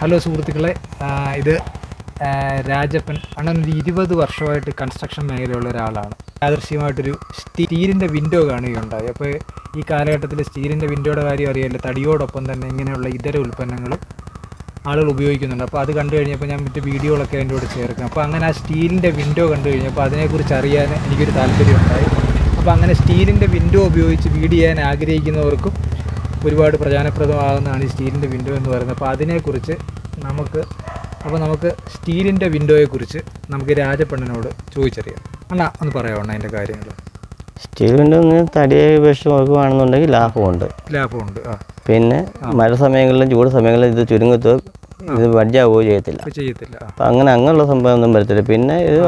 Hello സുഹൃത്തുക്കളെ, ഇത് രാജപ്പൻ അണ്ണൻ. ഒരു 20 വർഷമായിട്ട് കൺസ്ട്രക്ഷൻ മേഖലയുള്ള ഒരാളാണ്. യാദൃശ്യമായിട്ടൊരു സ്റ്റീലിൻ്റെ വിൻഡോ കാണുകയുണ്ടായി. അപ്പോൾ ഈ കാലഘട്ടത്തിൽ സ്റ്റീലിൻ്റെ വിൻഡോയുടെ കാര്യം അറിയാമല്ലോ, തടിയോടൊപ്പം തന്നെ ഇങ്ങനെയുള്ള ഇതര ഉൽപ്പന്നങ്ങളും ആളുകൾ ഉപയോഗിക്കുന്നുണ്ട്. അപ്പോൾ അത് കണ്ടു കഴിഞ്ഞപ്പോൾ ഞാൻ മറ്റ് വീഡിയോകളൊക്കെ അതിൻ്റെ കൂടെ ചേർക്കും. അപ്പോൾ അങ്ങനെ ആ സ്റ്റീലിൻ്റെ വിൻഡോ കണ്ടു കഴിഞ്ഞപ്പോൾ അതിനെക്കുറിച്ച് അറിയാൻ എനിക്കൊരു താല്പര്യമുണ്ടായി. അപ്പോൾ അങ്ങനെ സ്റ്റീലിൻ്റെ വിൻഡോ ഉപയോഗിച്ച് വീഡിയോ ചെയ്യാൻ ആഗ്രഹിക്കുന്നവർക്കും ഒരുപാട് പ്രയോജനപ്രദമാകുന്നതാണ് ഈ സ്റ്റീലിൻ്റെ വിൻഡോ എന്ന് പറയുന്നത്. അപ്പോൾ അതിനെക്കുറിച്ച് നമുക്ക് സ്റ്റീലിൻ്റെ വിൻഡോയെക്കുറിച്ച് നമുക്ക് രാജപ്പണ്ണനോട് ചോദിച്ചറിയാം. അണ്ണാ ഒന്ന് പറയാമോ അണ്ണ അതിൻ്റെ കാര്യങ്ങൾ? സ്റ്റീൽ വിൻഡോ തടിയെ അപേക്ഷിച്ച് നോക്കുകയാണെന്നുണ്ടെങ്കിൽ ലാഭമുണ്ട്. പിന്നെ മഴ സമയങ്ങളിലും ചൂട് സമയങ്ങളിലും ഇത് ചുരുങ്ങത്തോ ഇത് വജ്ജാവുകയോ ചെയ്യത്തില്ല. അപ്പം അങ്ങനെയുള്ള സംഭവം ഒന്നും വരത്തില്ല. പിന്നെ ഇത്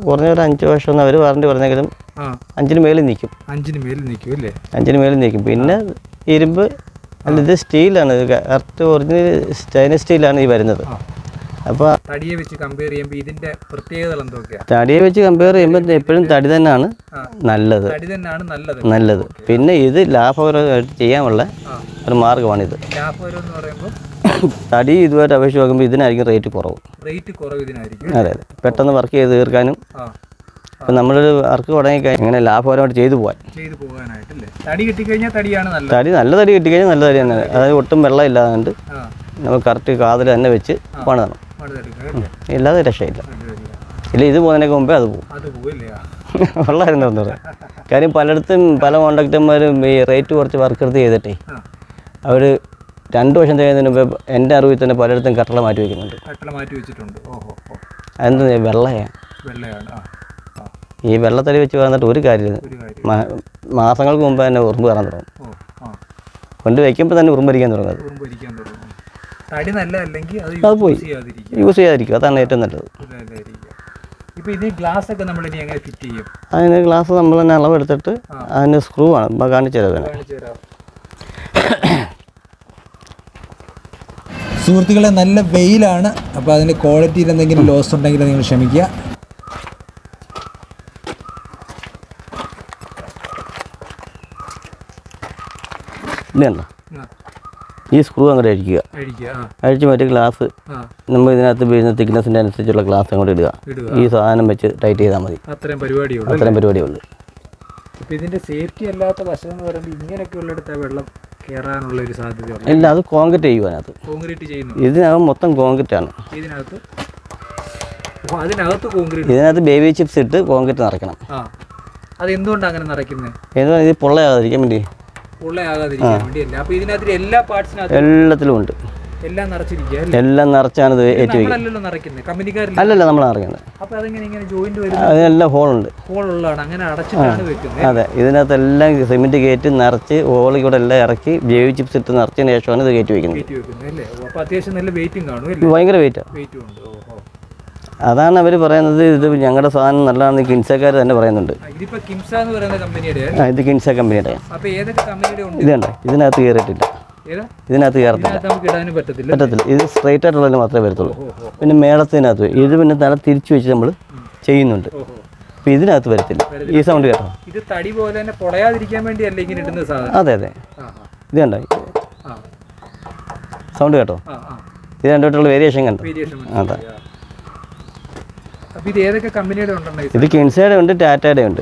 കുറഞ്ഞൊരു 5 വർഷം എന്ന് അവർ വാറണ്ടി പറഞ്ഞെങ്കിലും 5-ന് മേളിൽ നിൽക്കും. 5-ന് മേളിൽ നിൽക്കും. പിന്നെ ഇരുമ്പ് അല്ല, ഇത് സ്റ്റീലാണ്. ഇത് കറക്റ്റ് ഒറിജിനൽ സ്റ്റൈനസ് സ്റ്റീലാണ് ഈ വരുന്നത്. അപ്പോൾ തടിയെ വെച്ച് കമ്പയർ ചെയ്യുമ്പോൾ ഇതിൻ്റെ പ്രത്യേകതകൾ എന്തൊക്കെയാണ്? തടിയെ വെച്ച് കമ്പയർ ചെയ്യുമ്പോൾ എപ്പോഴും തടി തന്നെയാണ് നല്ലത്. നല്ലത്. പിന്നെ ഇത് ലാഭകരമായിട്ട് ചെയ്യാനുള്ള ഒരു മാർഗ്ഗമാണിത്. ലാഭകരം എന്ന് പറയുമ്പോൾ തടി ഇതുമായിട്ട് അപേക്ഷിച്ച് നോക്കുമ്പോൾ ഇതിനായിരിക്കും റേറ്റ് കുറവ്. അതെ, പെട്ടെന്ന് വർക്ക് ചെയ്ത് തീർക്കാനും. അപ്പം നമ്മളൊരു വർക്ക് തുടങ്ങിക്കഴിഞ്ഞാൽ ഇങ്ങനെ ലാഭകരമായിട്ട് ചെയ്തു പോകാനായിട്ടല്ലേ? തടി കിട്ടിക്കഴിഞ്ഞാൽ തടിയാണ് നല്ലത്. നല്ല തടി കിട്ടിക്കഴിഞ്ഞാൽ നല്ല തടി തന്നെ. അതായത് ഒട്ടും വെള്ളം ഇല്ലാതുകൊണ്ട് നമ്മൾ കറക്റ്റ് കാതിൽ തന്നെ വെച്ച് പണിതണം. ഇല്ലാതെ രക്ഷയില്ല. ഇല്ല, ഇത് പോകുന്നതിനൊക്കെ മുമ്പേ അത് പോകും. വെള്ളമായിരുന്നു എന്ന് പറയാം. കാര്യം പലയിടത്തും പല കോൺട്രാക്ടർമാരും ഈ റേറ്റ് കുറച്ച് വർക്ക് എടുത്ത് ചെയ്തിട്ടേ അവർ 2 വർഷം ചെയ്യുന്നതിന് മുമ്പ് എൻ്റെ അറിവിൽ തന്നെ പലയിടത്തും കട്ടള മാറ്റി വയ്ക്കുന്നുണ്ട്. അതെന്താ വെള്ളയാണ്. ഈ വെള്ളത്തടി വെച്ച് വന്നിട്ട് ഒരു കാര്യമില്ല. മാസങ്ങൾക്ക് മുമ്പ് തന്നെ ഉറുമ്പ് കയറാൻ തുടങ്ങും. കൊണ്ട് വയ്ക്കുമ്പോൾ തന്നെ ഉറുമ്പരിക്കാൻ തുടങ്ങും. അത് പോയി യൂസ് ചെയ്യാതിരിക്കും. അതാണ് ഏറ്റവും നല്ലത്. അതിന് ഗ്ലാസ് നമ്മൾ തന്നെ അളവെടുത്തിട്ട് അതിന് സ്ക്രൂ ആണ് കാണിച്ചു തരാം. സുഹൃത്തുക്കളെ, നല്ല വെയിലാണ്. അപ്പോൾ അതിൻ്റെ ക്വാളിറ്റിയിൽ എന്തെങ്കിലും ലോസ് ഉണ്ടെങ്കിൽ നിങ്ങൾ ക്ഷമിക്കുക. ഇല്ല, ഈ സ്ക്രൂ അങ്ങോട്ട് അഴിച്ച് മറ്റേ ഗ്ലാസ് നമ്മൾ ഇതിനകത്ത് വീഴുന്ന തിക്നെസ്സിൻ്റെ അനുസരിച്ചുള്ള ഗ്ലാസ് അങ്ങോട്ട് ഇടുക. ഈ സാധനം വെച്ച് ടൈറ്റ് ചെയ്താൽ മതി. അത്രയും പരിപാടിയുള്ളൂ. ഇതിൻ്റെ സേഫ്റ്റി അല്ലാത്ത വശം എന്ന് പറയുമ്പോൾ ഇങ്ങനെയൊക്കെ ഉള്ളിടത്ത് വെള്ളം കയറാനുള്ള ഒരു സാധ്യത ഇല്ല. അത് കോൺക്രീറ്റ് ചെയ്യുവാനകത്ത്. ഇതിനകം മൊത്തം കോൺക്രീറ്റ് ആണ്. ഇതിനകത്ത് ബേബി ചിപ്സ് ഇട്ട് കോൺക്രീറ്റ് നിറയ്ക്കണം. അത് എന്തുകൊണ്ടാണ് അങ്ങനെ നിറയ്ക്കുന്നത്? എന്തുകൊണ്ട് ഇത് പൊള്ളയാകാതിരിക്കാൻ വേണ്ടി. എല്ലാത്തിലും ഉണ്ട്. എല്ലാം നിറച്ചാണ് ഇത് ഏറ്റി വയ്ക്കുന്നത്. അല്ലല്ല, നമ്മൾ നിറയ്ക്കുന്നത്. അതിനെല്ലാം ഹോളുണ്ട്. അതെ, ഇതിനകത്ത് എല്ലാം സിമെന്റ് കയറ്റി നിറച്ച് ഹോളിൽ കൂടെ എല്ലാം ഇറക്കി ബേബി ചിപ്സ് ഇട്ട് നിറച്ചതിന് ശേഷമാണ് ഇത് കയറ്റി വയ്ക്കുന്നത്. ഭയങ്കര വെയിറ്റാണ്. അതാണ് അവർ പറയുന്നത്. ഇത് ഞങ്ങളുടെ സാധനം നല്ലതാണെന്ന് കിൻസക്കാർ തന്നെ പറയുന്നുണ്ട്. ഇത് കിൻസ കമ്പനിയുടെ. ഇതുണ്ട്, ഇതിനകത്ത് കയറിയിട്ടില്ല. ഇതിനകത്ത് കയറത്തില്ല, പറ്റത്തില്ല. ഇത് സ്ട്രൈറ്റ് ആയിട്ടുള്ളതിന് മാത്രമേ വരത്തുള്ളൂ. പിന്നെ മേളത്തിനകത്ത് ഇത് പിന്നെ തല തിരിച്ചു വെച്ച് നമ്മൾ ചെയ്യുന്നുണ്ട്. അപ്പം ഇതിനകത്ത് വരത്തില്ല. ഈ സൗണ്ട് കേട്ടോ. അതെ, ഇത് കണ്ടോ സൗണ്ട് കേട്ടോ. ഇത് രണ്ടോട്ടുള്ള വേരിയേഷൻ കണ്ടോ. അതെ, ഇത് കിൻസയുടെ ഉണ്ട്, ടാറ്റയുടെ ഉണ്ട്.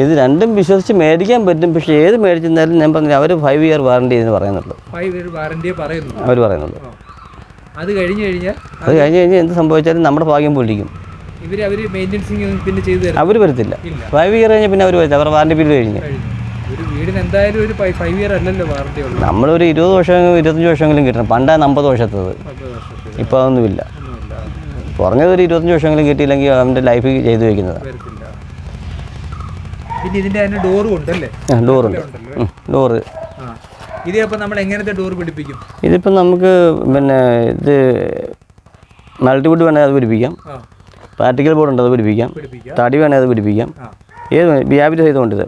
ഇത് രണ്ടും വിശ്വസിച്ച് മേടിക്കാൻ പറ്റും. പക്ഷേ ഏത് മേടിച്ചെന്നാലും ഞാൻ പറഞ്ഞു അവർ 5 ഇയർ വാറണ്ടി എന്ന് പറയുന്നുള്ളൂ. അവർ പറയുന്നുള്ളൂ. അത് കഴിഞ്ഞ് കഴിഞ്ഞാൽ എന്ത് സംഭവിച്ചാലും നമ്മുടെ ഭാഗ്യം പൊളിക്കും. അവർ വരത്തില്ല. 5 ഇയർ കഴിഞ്ഞാൽ പിന്നെ അവർ വരത്തില്ല. അവരുടെ വാറണ്ടി പീരീഡ് കഴിഞ്ഞ് നമ്മളൊരു 20 വർഷം 25 വർഷമെങ്കിലും കിട്ടണം. പണ്ടാണ് 50 വർഷത്തത്. ഇപ്പോൾ അതൊന്നുമില്ല. കുറഞ്ഞത് ഒരു 25 വർഷമെങ്കിലും കിട്ടിയില്ലെങ്കിൽ അവൻ്റെ ലൈഫ് ചെയ്തു വയ്ക്കുന്നത്. ഡോറ് ഇതിപ്പോൾ നമുക്ക് പിന്നെ ഇത് മൾട്ടിവുഡ് വേണേൽ അത് പിടിപ്പിക്കാം. പാർട്ടിക്കൽ ബോർഡ് ഉണ്ട്, അത് പിടിപ്പിക്കാം. തടി വേണേൽ അത് പിടിപ്പിക്കാം. ഏത് വ്യാപിച്ച ചെയ്തുകൊണ്ട് ഇത്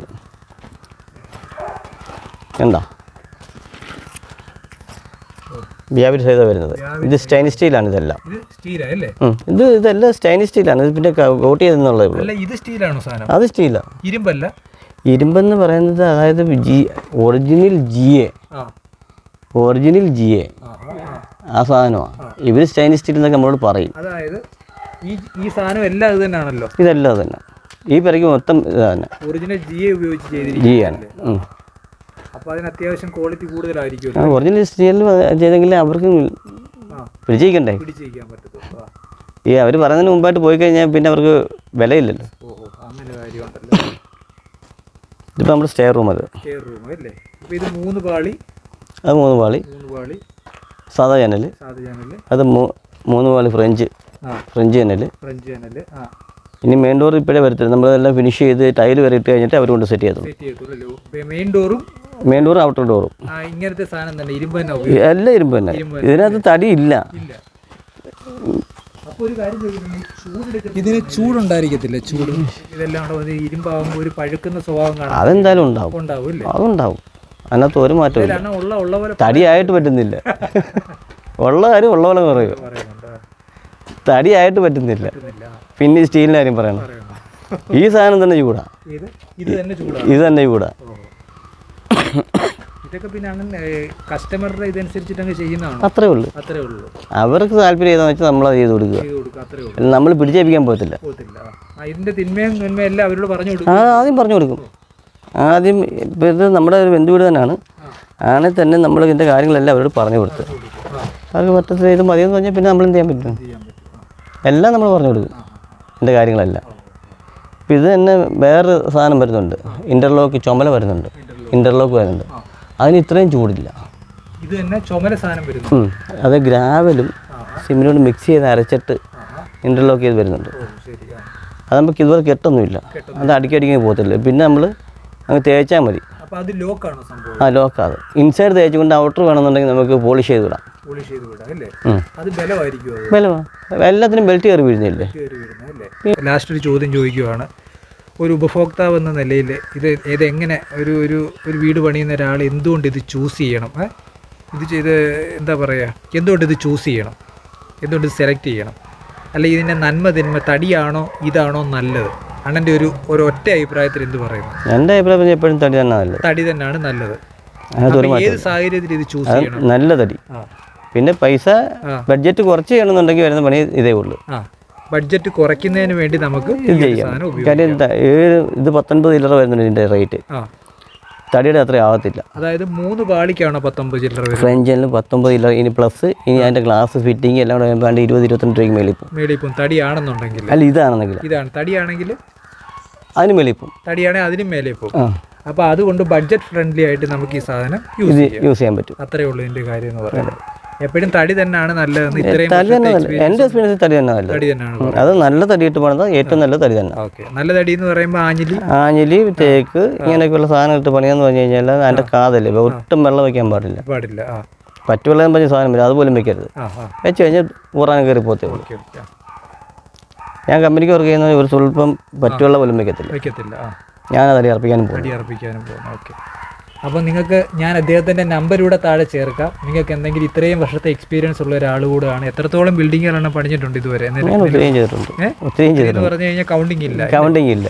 എന്താ വ്യാപിച്ച ചെയ്താണ് വരുന്നത്. ഇത് സ്റ്റൈൻലെസ് സ്റ്റീലാണ്. ഇതെല്ലാം ഇതെല്ലാം സ്റ്റൈൻലെസ് സ്റ്റീലാണ്. ഇത് പിന്നെ കോട്ട് ചെയ്തെന്നുള്ളത്. അത് സ്റ്റീലാണ്. ഇരുമ്പെന്ന് പറയുന്നത് അതായത് ഒറിജിനൽ ജി എ ആ സാധനമാണ്. ഇവർ സ്റ്റൈൻലെസ് സ്റ്റീൽ എന്നൊക്കെ നമ്മളോട് പറയും. അതായത് ഈ സാധനം എല്ലാം ഇത് തന്നെയാണല്ലോ. ഇതെല്ലാം അത് തന്നെ. ഈ പെരയ്ക്ക് മൊത്തം ഇത് തന്നെ. ഒറിജിനൽ GA ഉപയോഗിച്ച് G ആണ്. അപ്പോൾ അതിന് അത്യാവശ്യം ക്വാളിറ്റി കൂടുതലായിരിക്കും. ഒറിജിനൽ സ്റ്റീലിൽ ചെയ്തെങ്കിൽ അവർക്ക് പിടിച്ചിരിക്കണ്ടേ? പിടിച്ചിരിക്കാൻ പറ്റത്തുള്ളൂ. ഈ അവർ പറയുന്നതിന് മുമ്പായിട്ട് പോയി കഴിഞ്ഞാൽ പിന്നെ അവർക്ക് വിലയില്ലല്ലോ. അങ്ങനെ കാര്യമുണ്ടല്ലോ. ഇതിപ്പോൾ നമ്മുടെ സ്റ്റെയർ റൂം. അത് സ്റ്റെയർ റൂം അല്ലേ? അപ്പോൾ ഇത് 3 പാളി. അത് 3 പാളി സാധാ ജനൽ. അത് 3 പാളി ഫ്രഞ്ച് ജനൽ. ഇനി മെയിൻ ഡോർ ഇപ്പോഴേ വരത്തില്ല. നമ്മളതെല്ലാം ഫിനിഷ് ചെയ്ത് ടൈൽ വരെ ഇട്ട് കഴിഞ്ഞിട്ട് അവർ കൊണ്ട് സെറ്റ് ചെയ്തു. മെയിൻ ഡോറും ഔട്ടർ ഡോറും ഇങ്ങനത്തെ സാധനം തന്നെ, എല്ലാം ഇരുമ്പ് തന്നെ. ഇതിനകത്ത് തടിയില്ല. ഇതിന് ചൂടുണ്ടായിരിക്കത്തില്ല. ചൂട് ഇതെല്ലാം ഇരുമ്പാകുമ്പോൾ ഒരു പഴുക്കുന്ന സ്വഭാവം കാണാം. അതെന്തായാലും ഉണ്ടാവും. അതുണ്ടാവും. അതിനകത്ത് ഒരു മാറ്റമില്ല. തടിയായിട്ട് പറ്റുന്നില്ല. ഉള്ള കാര്യം ഉള്ള പോലെ പറയും. തടിയായിട്ട് പറ്റുന്നില്ല. പിന്നെ സ്റ്റീലിൻ്റെ കാര്യം പറയണം. ഈ സാധനം തന്നെ ചൂടാ. ഇത് തന്നെ ചൂടാ. ഇതൊക്കെ പിന്നെ കസ്റ്റമറുടെ ഇതനുസരിച്ചിട്ട് ചെയ്യുന്നതാണ്. അത്രേ ഉള്ളൂ. അവർക്ക് താല്പര്യം ചെയ്താൽ വെച്ചാൽ നമ്മളത് ചെയ്ത് കൊടുക്കുക. നമ്മൾ പിടിച്ചേൽപ്പിക്കാൻ പോകത്തില്ല. ഇതിന്റെ തിന്മയും നന്മയും എല്ലാം അവരോട് പറഞ്ഞു കൊടുക്കും. ആദ്യം പറഞ്ഞു കൊടുക്കും. ആദ്യം ഇപ്പോൾ ഇത് നമ്മുടെ ഒരു ബന്ധുവീട് തന്നെയാണ്. ആണെങ്കിൽ തന്നെ നമ്മൾ ഇതിൻ്റെ കാര്യങ്ങളെല്ലാം അവരോട് പറഞ്ഞു കൊടുത്ത് അവർക്ക് പറ്റത്തില്ല ഇത് മതിയെന്ന് പറഞ്ഞാൽ പിന്നെ നമ്മൾ എന്ത് ചെയ്യാൻ പറ്റും? എല്ലാം നമ്മൾ പറഞ്ഞു കൊടുക്കും. ഇതിൻ്റെ കാര്യങ്ങളെല്ലാം. ഇപ്പോൾ ഇത് തന്നെ വേറെ സാധനം വരുന്നുണ്ട്. ഇൻ്റർലോക്ക് ചുമല വരുന്നുണ്ട്. ഇൻ്റർലോക്ക് വരുന്നുണ്ട്. അതിന് ഇത്രയും ചൂടില്ല. ഇത് തന്നെ ചുമല സാധനം വരുന്നു. അത് ഗ്രാവലും സിമെൻറ്റും മിക്സ് ചെയ്ത് അരച്ചിട്ട് ഇൻ്റർലോക്ക് ചെയ്ത് വരുന്നുണ്ട്. അത് നമുക്ക് ഇതുപോലെ കെട്ടൊന്നുമില്ല. അത് അടിക്കടിക്കാൻ പോകത്തില്ല. പിന്നെ നമ്മൾ അങ്ങ് തേച്ചാൽ മതി. ലോക്കാണ്. ഇൻസൈഡ് തേച്ചുകൊണ്ട് ഔട്ടർ വേണമെന്നുണ്ടെങ്കിൽ നമുക്ക് പോളിഷ് ചെയ്ത് വിടാം. ബലമാണ്. എല്ലാത്തിനും ബെൽറ്റ് കയറി വീഴുന്നില്ലേ? ലാസ്റ്റ് ഒരു ചോദ്യം ചോദിക്കുവാണ്. ഒരു ഉപഭോക്താവ് എന്ന നിലയിൽ ഇതെങ്ങനെ ഒരു വീട് പണിയുന്ന ഒരാൾ എന്തുകൊണ്ട് ഇത് ചൂസ് ചെയ്യണം? ഇത് ചെയ്ത് എന്താ പറയുക, എന്തുകൊണ്ട് ഇത് ചൂസ് ചെയ്യണം, എന്തുകൊണ്ട് ഇത് സെലക്ട് ചെയ്യണം? അല്ല ഇതിൻ്റെ നന്മ തിന്മ തടിയാണോ ഇതാണോ നല്ലത്? അണ്ണൻ്റെ ഒരു ഒറ്റ അഭിപ്രായത്തിൽ എന്ത് പറയുന്നു? എൻ്റെ അഭിപ്രായം എപ്പോഴും തടി തന്നെ നല്ലത്. തടി തന്നെയാണ് നല്ലത്. ഏത് സാഹചര്യത്തിൽ ഇത് ചൂസ് ചെയ്യണം? നല്ല തടി. പിന്നെ പൈസ ബഡ്ജറ്റ് കുറച്ച് ചെയ്യണമെന്നുണ്ടെങ്കിൽ വരുന്ന പണി ഇതേ ഉള്ളൂ. ബഡ്ജറ്റ് കുറയ്ക്കുന്നതിന് വേണ്ടി നമുക്ക് ഇത് ചെയ്യാം. കാര്യം ഇത് 19 ചില്ലറ വരുന്നുണ്ട് ഇതിൻ്റെ റേറ്റ്. തടിയുടെ അത്ര ആവത്തില്ല. അതായത് 3 പാളിക്കാണോ 19 ചില്ലറ? ഫ്രഞ്ചിന് 19 ചില്ലറ. ഇനി പ്ലസ് ഇനി അതിൻ്റെ ഗ്ലാസ് ഫിറ്റിംഗ് എല്ലാം കൂടെ വേണ്ട 20-22 രൂപയ്ക്ക് മേളിപ്പം. തടിയാണെന്നുണ്ടെങ്കിൽ അല്ല ഇതാണെന്നെങ്കിൽ ഇതാണ് തടിയാണെങ്കിൽ അതിന് മേളിപ്പം. തടിയാണെങ്കിൽ അതിനും മേലെ പോകും. അപ്പോൾ അതുകൊണ്ട് ബഡ്ജറ്റ് ഫ്രണ്ട്ലി ആയിട്ട് നമുക്ക് ഈ സാധനം യൂസ് ചെയ്യാൻ പറ്റും. അത്രേ ഉള്ളൂ ഇതിൻ്റെ കാര്യം എന്ന് പറയുന്നത്. എപ്പോഴും തടി തന്നെയാണ് നല്ലതെന്ന് എൻ്റെ എക്സ്പീരിയൻസ് തടി തന്നെയാണ്. അത് നല്ല തടി ഇട്ട് പണിതാൽ ഏറ്റവും നല്ല തടി തന്നെ. നല്ല തടി എന്ന് പറയുമ്പോൾ ആഞ്ഞിലി തേക്ക് ഇങ്ങനെയൊക്കെയുള്ള സാധനം ഇട്ട് പണിയാന്ന് പറഞ്ഞു കഴിഞ്ഞാൽ അതിൻ്റെ കാതല്ലേ ഒട്ടും വെള്ളം വയ്ക്കാൻ പാടില്ല. പറ്റുവെള്ളം പറഞ്ഞ സാധനം വരും അതുപോലും വെക്കരുത്. വെച്ച് കഴിഞ്ഞാൽ ഊറാൻ കയറി പോത്തേ ഉള്ളൂ. ഞാൻ കമ്പനിക്ക് വർക്ക് ചെയ്യുന്ന ഒരു സ്വല്പം പറ്റുവെള്ളം പോലും വെക്കത്തില്ല. ഞാനത് അർപ്പിക്കാനും പോകും. അപ്പോൾ നിങ്ങൾക്ക് ഞാൻ അദ്ദേഹത്തിൻ്റെ നമ്പറിലൂടെ താഴെ ചേർക്കാം. നിങ്ങൾക്ക് എന്തെങ്കിലും ഇത്രയും വർഷത്തെ എക്സ്പീരിയൻസ് ഉള്ള ഒരാൾ കൂടെയാണ്. എത്രത്തോളം ബിൽഡിങ്ങുകളാണ് പണിഞ്ഞിട്ടുണ്ട് ഇതുവരെ എന്ന് പറഞ്ഞു കഴിഞ്ഞാൽ കൗണ്ടിങ് ഇല്ല.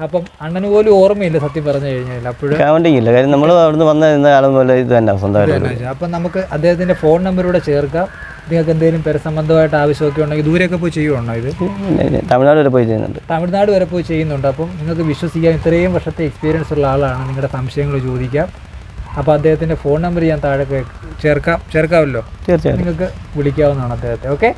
അപ്പം അണ്ണന് പോലും ഓർമ്മയില്ല സത്യം പറഞ്ഞു കഴിഞ്ഞാൽ. അപ്പോഴും കൗണ്ടിങ് ഇല്ല. കാര്യം നമ്മൾ അവിടുന്ന് വന്ന ആളും പോലെ ഇത് തന്നെ സ്വന്തമായിട്ട്. അപ്പം നമുക്ക് അദ്ദേഹത്തിൻ്റെ ഫോൺ നമ്പറിലൂടെ ചേർക്കാം. നിങ്ങൾക്ക് എന്തെങ്കിലും പെരസംബന്ധമായിട്ട് ആവശ്യമൊക്കെ ഉണ്ടെങ്കിൽ ദൂരെയൊക്കെ പോയി ചെയ്യുവാണോ? ഇത് തമിഴ്നാട് വരെ പോയി ചെയ്യുന്നുണ്ട്. തമിഴ്നാട് വരെ പോയി ചെയ്യുന്നുണ്ട്. അപ്പം നിങ്ങൾക്ക് വിശ്വസിക്കാം ഇത്രയും വർഷത്തെ എക്സ്പീരിയൻസ് ഉള്ള ആളാണ്. നിങ്ങളുടെ സംശയങ്ങൾ ചോദിക്കാം. അപ്പോൾ അദ്ദേഹത്തിൻ്റെ ഫോൺ നമ്പർ ഞാൻ താഴെ ചേർക്കാമല്ലോ. തീർച്ചയായും നിങ്ങൾക്ക് വിളിക്കാവുന്നതാണ് അദ്ദേഹത്തെ. ഓക്കെ.